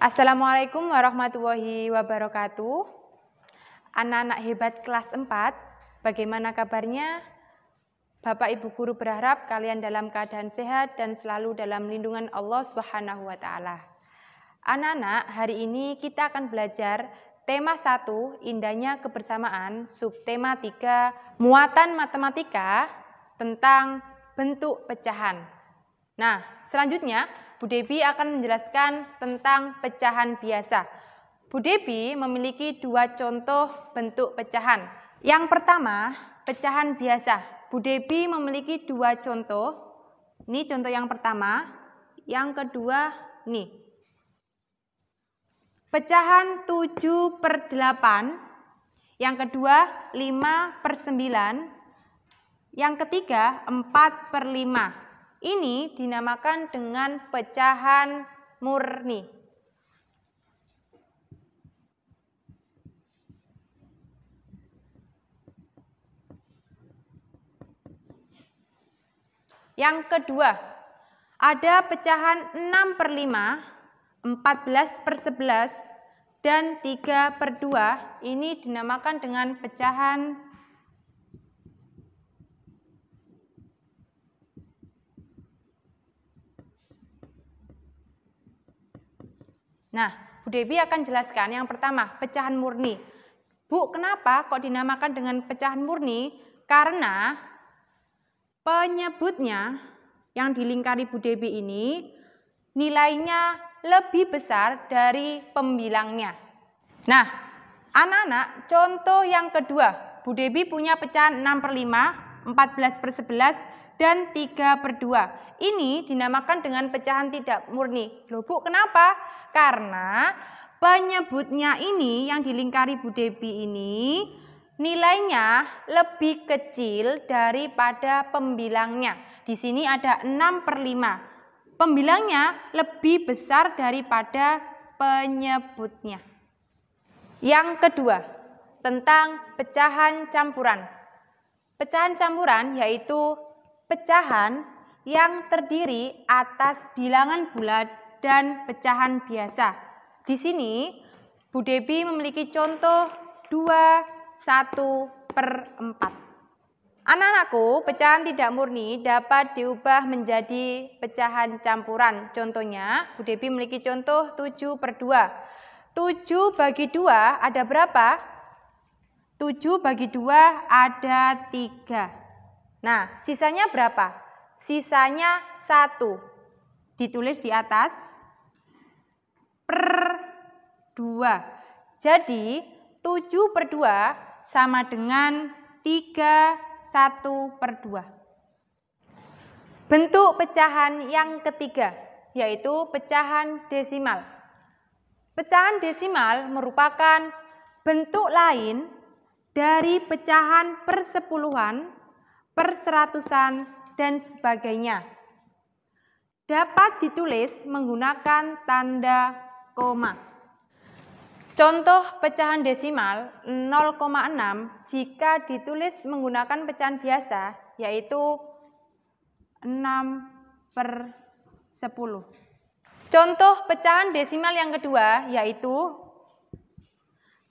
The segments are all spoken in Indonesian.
Assalamualaikum warahmatullahi wabarakatuh. Anak-anak hebat kelas 4, bagaimana kabarnya? Bapak Ibu Guru berharap kalian dalam keadaan sehat dan selalu dalam lindungan Allah Subhanahu wa taala. Anak-anak, hari ini kita akan belajar tema 1, indahnya kebersamaan, subtema 3, muatan matematika tentang bentuk pecahan. Nah, selanjutnya Bu Debi akan menjelaskan tentang pecahan biasa. Bu Debi memiliki 2 contoh bentuk pecahan. Yang pertama, pecahan biasa. Bu Debi memiliki 2 contoh. Ini contoh yang pertama. Yang kedua, nih. Pecahan 7/8. Yang kedua, 5/9. Yang ketiga, 4/5. Ini dinamakan dengan pecahan murni. Yang kedua, ada pecahan 6/5, 14/11, dan 3/2. Ini dinamakan dengan pecahan Nah, Bu Debi akan jelaskan yang pertama, pecahan murni. Bu, kenapa kok dinamakan dengan pecahan murni? Karena penyebutnya yang dilingkari Bu Debi ini nilainya lebih besar dari pembilangnya. Nah, anak-anak, contoh yang kedua, Bu Debi punya pecahan 6/5, 14/11, dan 3/2. Ini dinamakan dengan pecahan tidak murni. Loh Bu, kenapa? Karena penyebutnya ini yang dilingkari Bu Debi ini nilainya lebih kecil daripada pembilangnya. Di sini ada 6/5. Pembilangnya lebih besar daripada penyebutnya. Yang kedua, tentang pecahan campuran. Pecahan campuran yaitu pecahan yang terdiri atas bilangan bulat dan pecahan biasa. Di sini Bu Debi memiliki contoh 2, 1/4. Anak-anakku, pecahan tidak murni dapat diubah menjadi pecahan campuran. Contohnya, Bu Debi memiliki contoh 7/2. 7 bagi 2 ada berapa? 7 bagi 2 ada 3. Nah, sisanya berapa? Sisanya 1. Ditulis di atas. Per 2. Jadi, 7/2 sama dengan 3, 1/2. Bentuk pecahan yang ketiga, yaitu pecahan desimal. Pecahan desimal merupakan bentuk lain dari pecahan persepuluhan, perseratusan, dan sebagainya. Dapat ditulis menggunakan tanda koma. Contoh pecahan desimal 0,6 jika ditulis menggunakan pecahan biasa yaitu 6/10. Contoh pecahan desimal yang kedua yaitu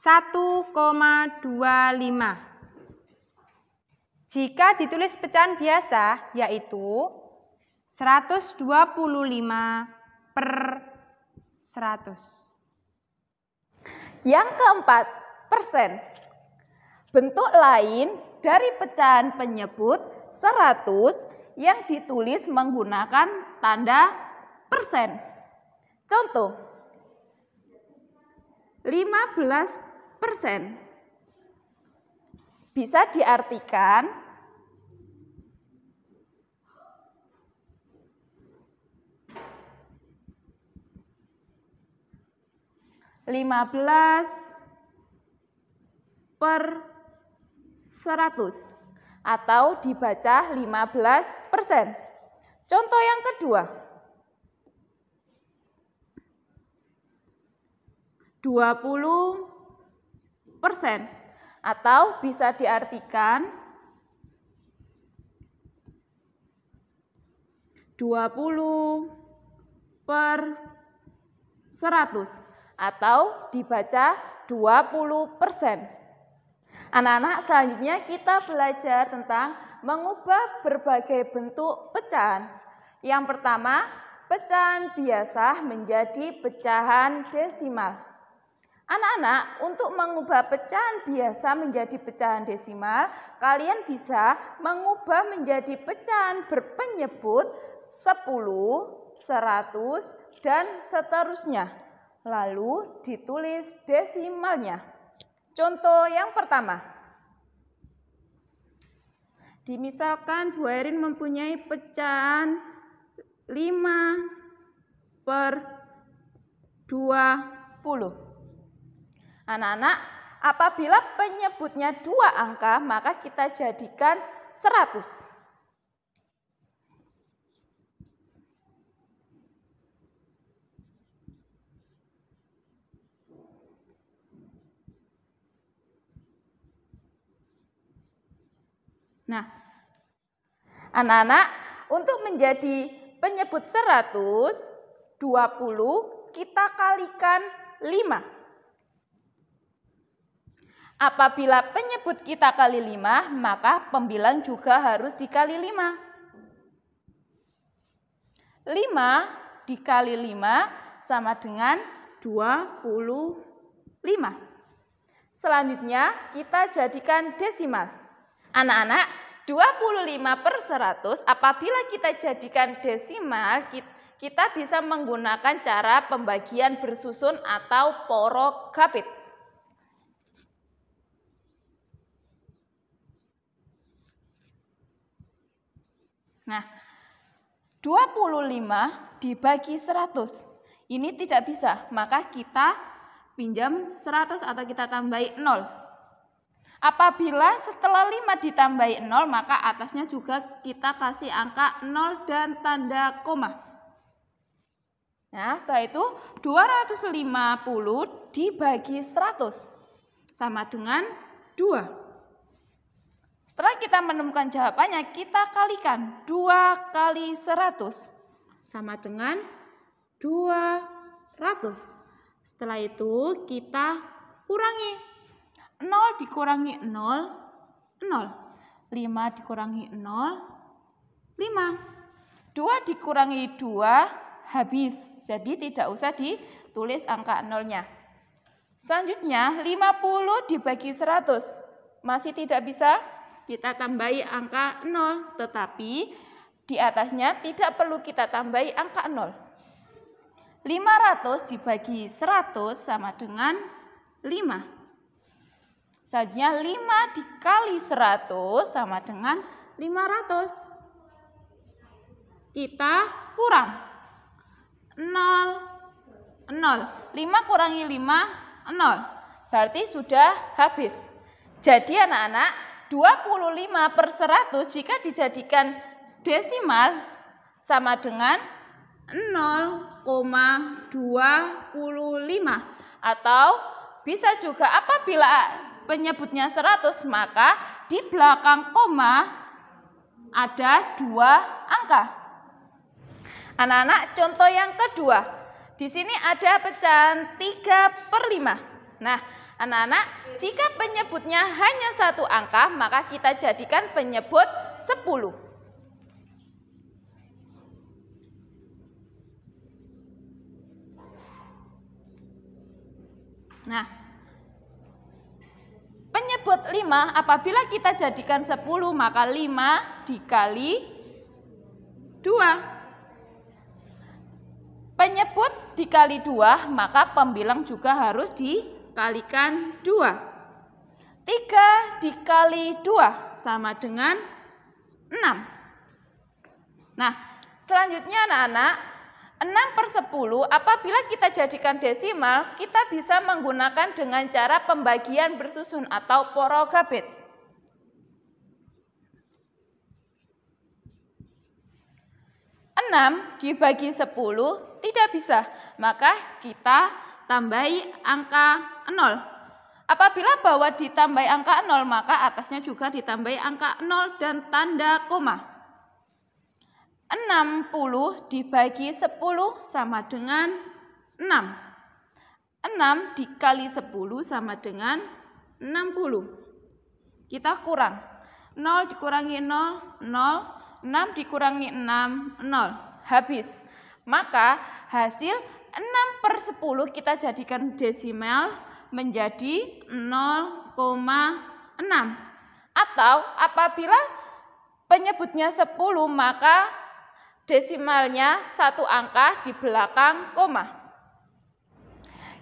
1,25. Jika ditulis pecahan biasa yaitu 125/100. Yang keempat, persen. Bentuk lain dari pecahan penyebut 100 yang ditulis menggunakan tanda persen. Contoh, 15% bisa diartikan 15/100 atau dibaca 15%. Contoh yang kedua, 20% atau bisa diartikan 20 per 100 atau dibaca 20%. Anak-anak, selanjutnya kita belajar tentang mengubah berbagai bentuk pecahan. Yang pertama, pecahan biasa menjadi pecahan desimal. Anak-anak, untuk mengubah pecahan biasa menjadi pecahan desimal, kalian bisa mengubah menjadi pecahan berpenyebut 10, 100, dan seterusnya. Lalu ditulis desimalnya. Contoh yang pertama. Dimisalkan Bu Erin mempunyai pecahan 5/20. Anak-anak, apabila penyebutnya 2 angka, maka kita jadikan 100. Nah, anak-anak, untuk menjadi penyebut 100, 20 kita kalikan 5. Apabila penyebut kita kali 5, maka pembilang juga harus dikali 5. 5 dikali 5 sama dengan 25. Selanjutnya kita jadikan desimal. Anak-anak, 25/100 apabila kita jadikan desimal, kita bisa menggunakan cara pembagian bersusun atau porogapit. Nah, 25 dibagi 100. Ini tidak bisa, maka kita pinjam 100 atau kita tambahi 0. Apabila setelah 5 ditambahi 0, maka atasnya juga kita kasih angka 0 dan tanda koma. Nah, setelah itu 250 dibagi 100 sama dengan 2. Setelah kita menemukan jawabannya, kita kalikan 2 kali 100 sama dengan 200. Setelah itu kita kurangi. 0 dikurangi 0, 0. 5 dikurangi 0, 5. 2 dikurangi 2, habis. Jadi tidak usah ditulis angka 0-nya. Selanjutnya 50 dibagi 100. Masih tidak bisa, kita tambahi angka 0. Tetapi di atasnya tidak perlu kita tambahi angka 0. 500 dibagi 100 sama dengan 5. Selanjutnya 5 dikali 100 sama dengan 500. Kita kurang. 0, 0. 5 kurangi 5, 0. Berarti sudah habis. Jadi anak-anak, 25/100 jika dijadikan desimal sama dengan 0,25. Atau bisa juga apabila penyebutnya 100, maka di belakang koma ada 2 angka. Anak-anak, contoh yang kedua. Di sini ada pecahan 3/5. Nah, anak-anak, jika penyebutnya hanya 1 angka, maka kita jadikan penyebut 10. Nah, penyebut 5 apabila kita jadikan 10, maka 5 dikali 2. Penyebut dikali 2, maka pembilang juga harus dikalikan 2. 3 dikali 2 sama dengan 6. Nah, selanjutnya anak-anak, 6/10 apabila kita jadikan desimal, kita bisa menggunakan dengan cara pembagian bersusun atau porogapit. 6 dibagi 10 tidak bisa, maka kita tambahi angka 0. Apabila bawah ditambahi angka 0, maka atasnya juga ditambahi angka 0 dan tanda koma. 60 dibagi 10 sama dengan 6. 6 dikali 10 sama dengan 60. Kita kurang. 0 dikurangi 0, 0. 6 dikurangi 6, 0. Habis. Maka hasil 6/10 kita jadikan desimal menjadi 0,6. Atau apabila penyebutnya 10, maka desimalnya satu angka di belakang koma.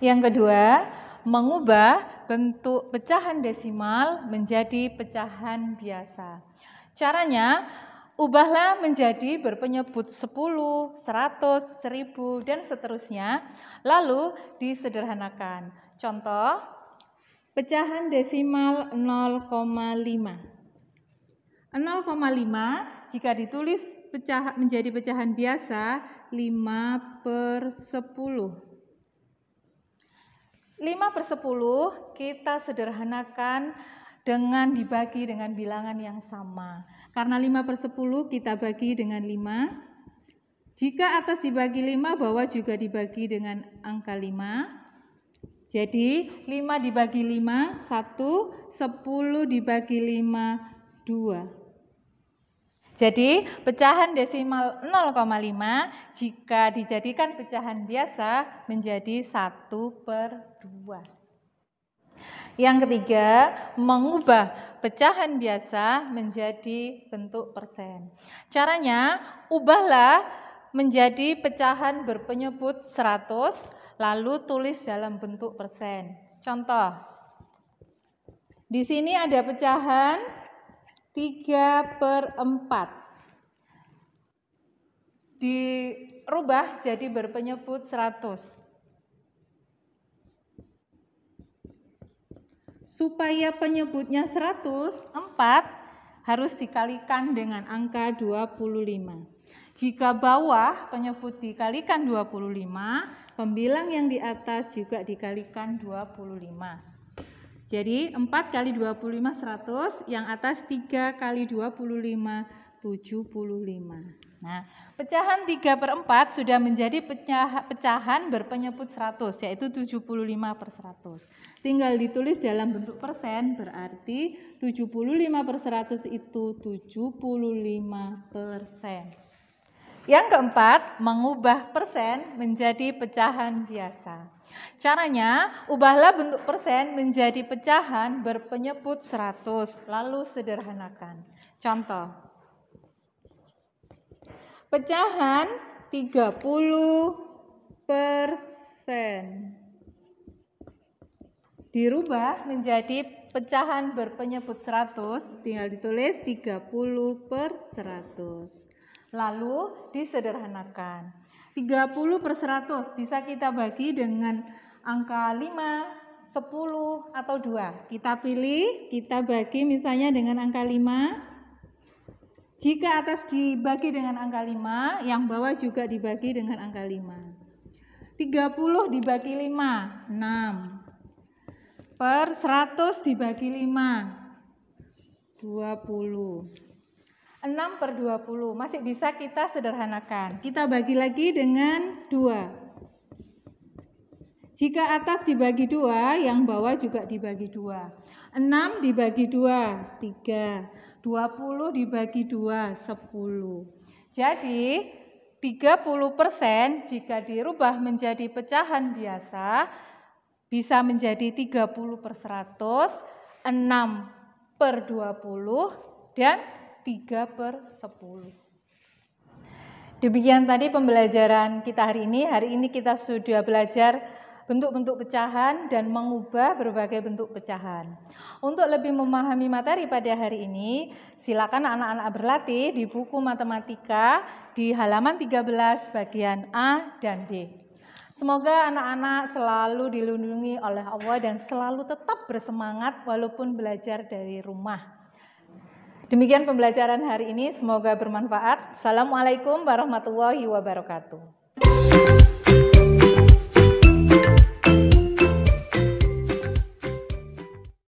Yang kedua, mengubah bentuk pecahan desimal menjadi pecahan biasa. Caranya, ubahlah menjadi berpenyebut 10, 100, 1000, dan seterusnya, lalu disederhanakan. Contoh, pecahan desimal 0,5. 0,5 jika ditulis menjadi pecahan biasa 5/10. 5/10 kita sederhanakan dengan dibagi dengan bilangan yang sama. Karena 5/10 kita bagi dengan 5. Jika atas dibagi 5, bawah juga dibagi dengan angka 5. Jadi 5 dibagi 5, 1, 10 dibagi 5, 2. Jadi pecahan desimal 0,5 jika dijadikan pecahan biasa menjadi 1/2. Yang ketiga, mengubah pecahan biasa menjadi bentuk persen. Caranya, ubahlah menjadi pecahan berpenyebut 100, lalu tulis dalam bentuk persen. Contoh, di sini ada pecahan 3/4. Dirubah jadi berpenyebut 100. Supaya penyebutnya 100, 4 harus dikalikan dengan angka 25. Jika bawah penyebut dikalikan 25, pembilang yang di atas juga dikalikan 25. Jadi 4 kali 25 100, yang atas 3 kali 25 75. Nah, pecahan 3/4 sudah menjadi pecahan berpenyebut 100, yaitu 75/100. Tinggal ditulis dalam bentuk persen, berarti 75/100 itu 75%. Yang keempat, mengubah persen menjadi pecahan biasa. Caranya, ubahlah bentuk persen menjadi pecahan berpenyebut 100, lalu sederhanakan. Contoh, pecahan 30% dirubah menjadi pecahan berpenyebut 100, tinggal ditulis 30/100. Lalu disederhanakan. 30/100 bisa kita bagi dengan angka 5, 10, atau 2. Kita pilih, kita bagi misalnya dengan angka 5. Jika atas dibagi dengan angka 5, yang bawah juga dibagi dengan angka 5. 30 dibagi 5, 6. Per 100 dibagi 5, 20. 6/20 masih bisa kita sederhanakan. Kita bagi lagi dengan 2. Jika atas dibagi 2, yang bawah juga dibagi 2. 6 dibagi 2, 3. 20 dibagi 2, 10. Jadi 30% jika dirubah menjadi pecahan biasa bisa menjadi 30/100, 6/20, dan 3/10. Demikian tadi pembelajaran kita hari ini. Hari ini kita sudah belajar bentuk-bentuk pecahan dan mengubah berbagai bentuk pecahan. Untuk lebih memahami materi pada hari ini, silakan anak-anak berlatih di buku matematika di halaman 13 bagian A dan B. Semoga anak-anak selalu dilindungi oleh Allah dan selalu tetap bersemangat walaupun belajar dari rumah. Demikian pembelajaran hari ini, semoga bermanfaat. Assalamualaikum warahmatullahi wabarakatuh.